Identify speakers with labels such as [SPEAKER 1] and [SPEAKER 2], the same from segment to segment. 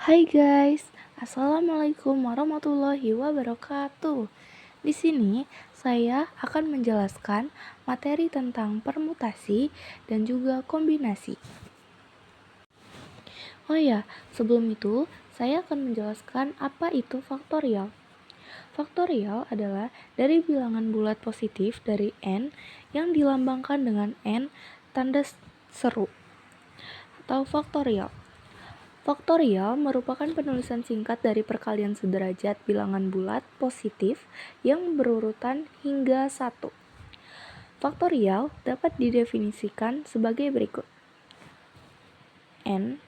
[SPEAKER 1] Hai guys, Assalamualaikum warahmatullahi wabarakatuh. Di sini saya akan menjelaskan materi tentang permutasi dan juga kombinasi. Oh ya, sebelum itu saya akan menjelaskan apa itu faktorial. Faktorial adalah dari bilangan bulat positif dari n yang dilambangkan dengan n tanda seru atau faktorial. Faktorial merupakan penulisan singkat dari perkalian sederajat bilangan bulat positif yang berurutan hingga 1. Faktorial dapat didefinisikan sebagai berikut. N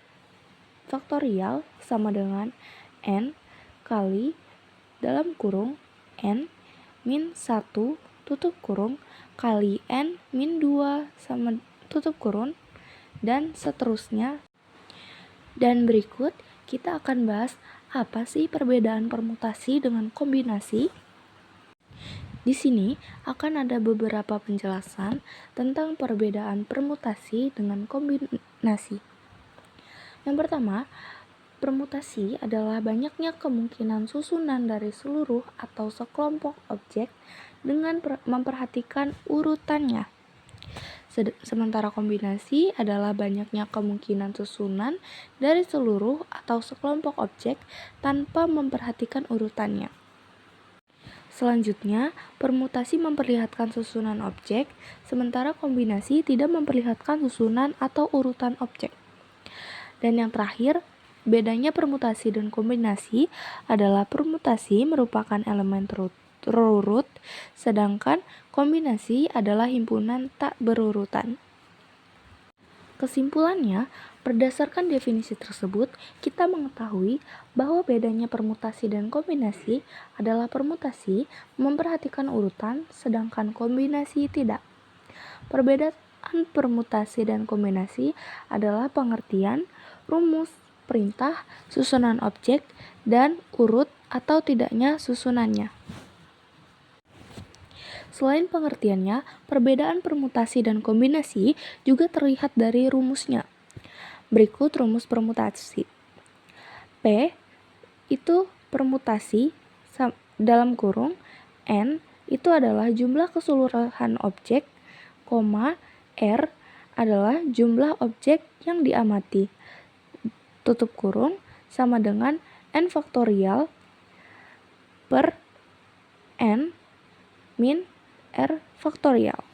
[SPEAKER 1] faktorial sama dengan n kali dalam kurung n min 1 tutup kurung kali n min 2 sama tutup kurung dan seterusnya. Dan berikut kita akan bahas apa sih perbedaan permutasi dengan kombinasi. Di sini akan ada beberapa penjelasan tentang perbedaan permutasi dengan kombinasi. Yang pertama, permutasi adalah banyaknya kemungkinan susunan dari seluruh atau sekelompok objek dengan memperhatikan urutannya. Sementara kombinasi adalah banyaknya kemungkinan susunan dari seluruh atau sekelompok objek tanpa memperhatikan urutannya. Selanjutnya, permutasi memperlihatkan susunan objek, sementara kombinasi tidak memperlihatkan susunan atau urutan objek. Dan yang terakhir, bedanya permutasi dan kombinasi adalah permutasi merupakan elemen terurut, sedangkan kombinasi adalah himpunan tak berurutan. Kesimpulannya, berdasarkan definisi tersebut, kita mengetahui bahwa bedanya permutasi dan kombinasi adalah permutasi memperhatikan urutan, sedangkan kombinasi tidak. Perbedaan permutasi dan kombinasi adalah pengertian, rumus, perintah, susunan objek, dan urut atau tidaknya susunannya. Selain pengertiannya, perbedaan permutasi dan kombinasi juga terlihat dari rumusnya. Berikut rumus permutasi. P itu permutasi dalam kurung N itu adalah jumlah keseluruhan objek, R adalah jumlah objek yang diamati, tutup kurung sama dengan N faktorial per N min R faktorial.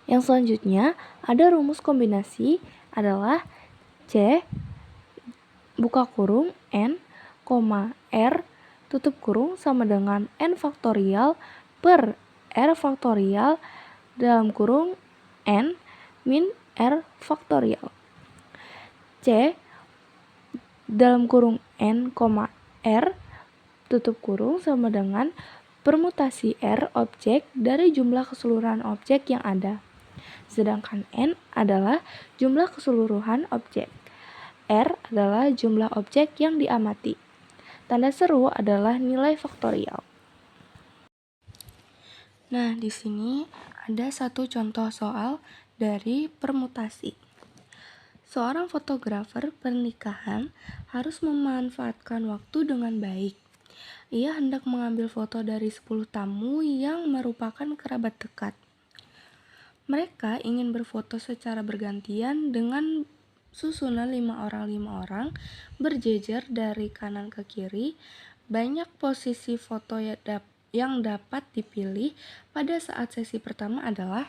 [SPEAKER 1] Yang selanjutnya ada rumus kombinasi adalah C buka kurung N, R tutup kurung sama dengan N faktorial per R faktorial dalam kurung N min R faktorial. C dalam kurung N, R tutup kurung sama dengan permutasi R objek dari jumlah keseluruhan objek yang ada. Sedangkan N adalah jumlah keseluruhan objek. R adalah jumlah objek yang diamati. Tanda seru adalah nilai faktorial. Nah, di sini ada satu contoh soal dari permutasi. Seorang fotografer pernikahan harus memanfaatkan waktu dengan baik. Ia hendak mengambil foto dari 10 tamu yang merupakan kerabat dekat. Mereka ingin berfoto secara bergantian dengan susunan 5 orang berjejer dari kanan ke kiri. Banyak posisi foto yang dapat dipilih pada saat sesi pertama adalah.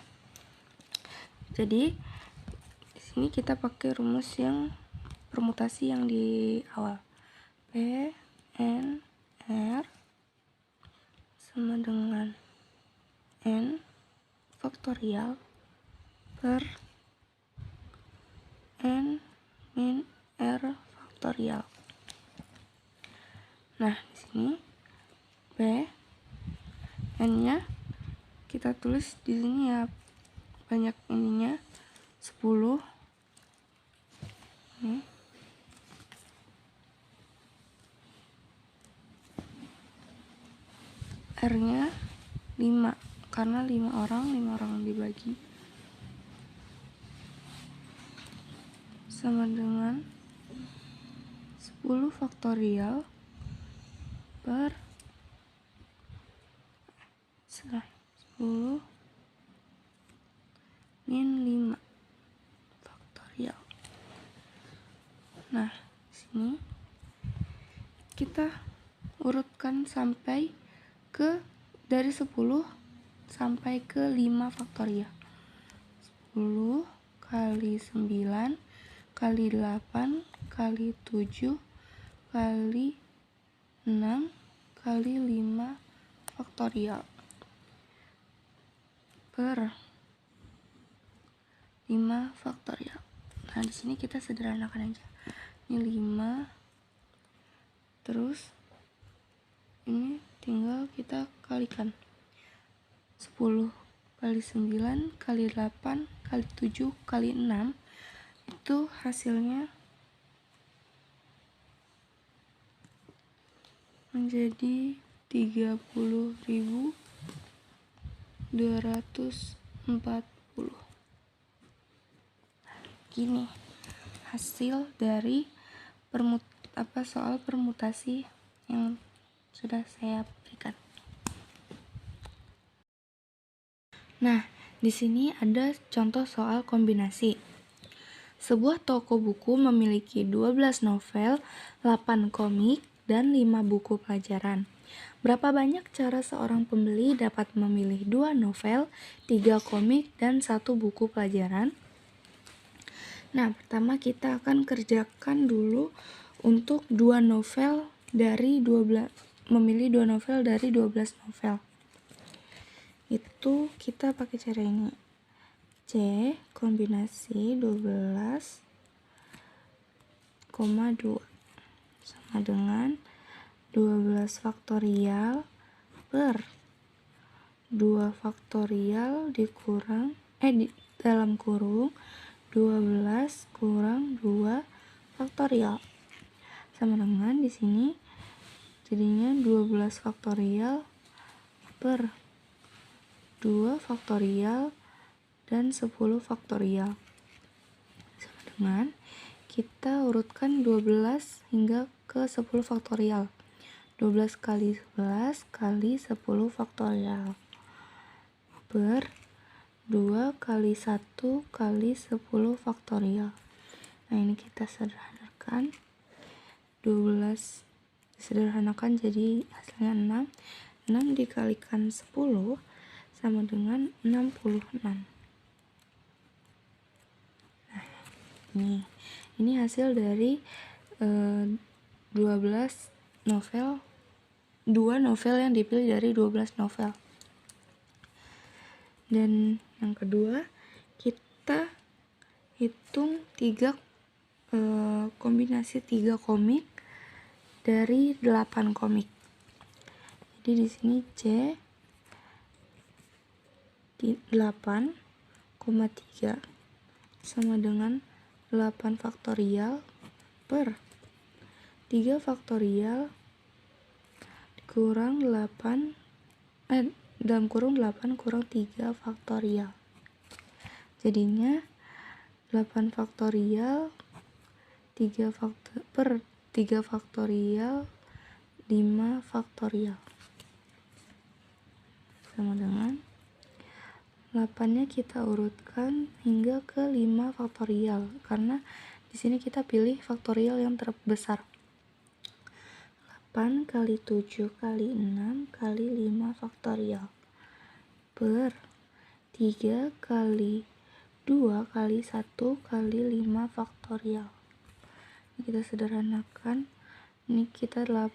[SPEAKER 1] Jadi di sini kita pakai rumus yang permutasi yang di awal. P N R sama dengan N faktorial per N min R faktorial. Nah, di sini P N-nya kita tulis di sini ya banyak ininya 10. R-nya 5 karena 5 orang dibagi sama dengan 10 faktorial per 10 min 5 faktorial. Nah, sini kita urutkan sampai ke dari 10 sampai ke 5 faktorial. 10 kali 9 kali 8 kali 7 kali 6 kali 5 faktorial per 5 faktorial. Nah, di sini kita sederhanakan aja. Ini 5, terus ini tinggal kita kalikan. 10 kali 9 kali 8 kali 7 kali 6 itu hasilnya menjadi 30.240. Gini hasil dari soal permutasi yang sudah saya berikan. Nah, di sini ada contoh soal kombinasi. Sebuah toko buku memiliki 12 novel, 8 komik, dan 5 buku pelajaran. Berapa banyak cara seorang pembeli dapat memilih 2 novel, 3 komik, dan 1 buku pelajaran? Nah, pertama kita akan kerjakan dulu untuk 2 novel dari 12, memilih 2 novel dari 12 novel. Itu kita pakai cara ini. C kombinasi 12,2 sama dengan 12 faktorial per 2 faktorial dikurang dalam kurung 12 kurang 2 faktorial sama dengan di sini jadinya 12 faktorial per 2 faktorial dan 10 faktorial sama dengan kita urutkan 12 hingga ke 10 faktorial. 12 kali 11 kali 10 faktorial per 2 kali 1 kali 10 faktorial. Nah, ini kita sederhanakan. 12 disederhanakan jadi hasilnya 6. 6 dikalikan 10 sama dengan 66. Nah, ini hasil dari 12 novel, 2 novel yang dipilih dari 12 novel. Dan yang kedua, kita hitung 3 kombinasi 3 komik dari 8 komik. Jadi di sini C 8,3 sama dengan 8 faktorial per 3 faktorial dikurang 8 dalam kurung 8 kurang 3 faktorial. Jadinya 8 faktorial 3 faktorial 5 faktorial sama dengan 8-nya kita urutkan hingga ke 5 faktorial karena di sini kita pilih faktorial yang terbesar. 8 kali 7 kali 6 kali 5 faktorial per 3 kali 2 kali 1 kali 5 faktorial. Ini kita sederhanakan. Ini kita 8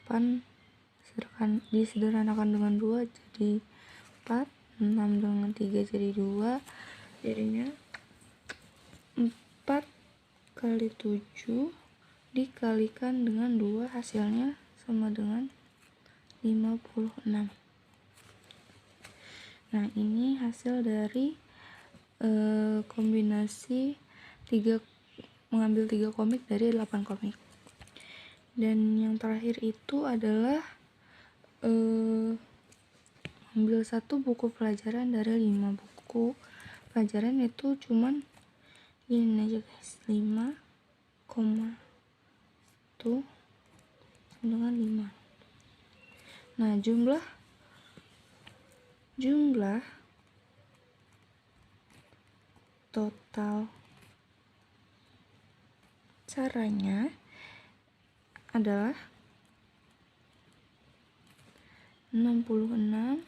[SPEAKER 1] disederhanakan dengan 2 jadi 4, 6 dengan 3 jadi 2, jadinya 4 kali 7 dikalikan dengan 2 hasilnya sama dengan 56. Nah, ini hasil dari kombinasi mengambil 3 komik dari 8 komik. Dan yang terakhir itu adalah ambil 1 buku pelajaran dari 5 buku pelajaran, itu cuman ini aja guys, 5,1 dengan 5. Nah, jumlah total caranya adalah 66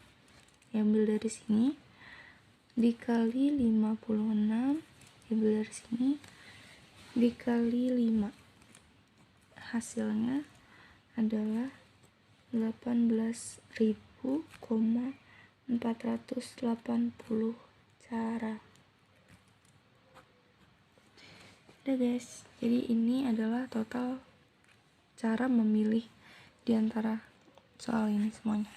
[SPEAKER 1] diambil dari sini dikali 56 diambil dari sini dikali 5. Hasilnya adalah 18.480 cara. Udah guys, jadi ini adalah total cara memilih di antara soal ini semuanya.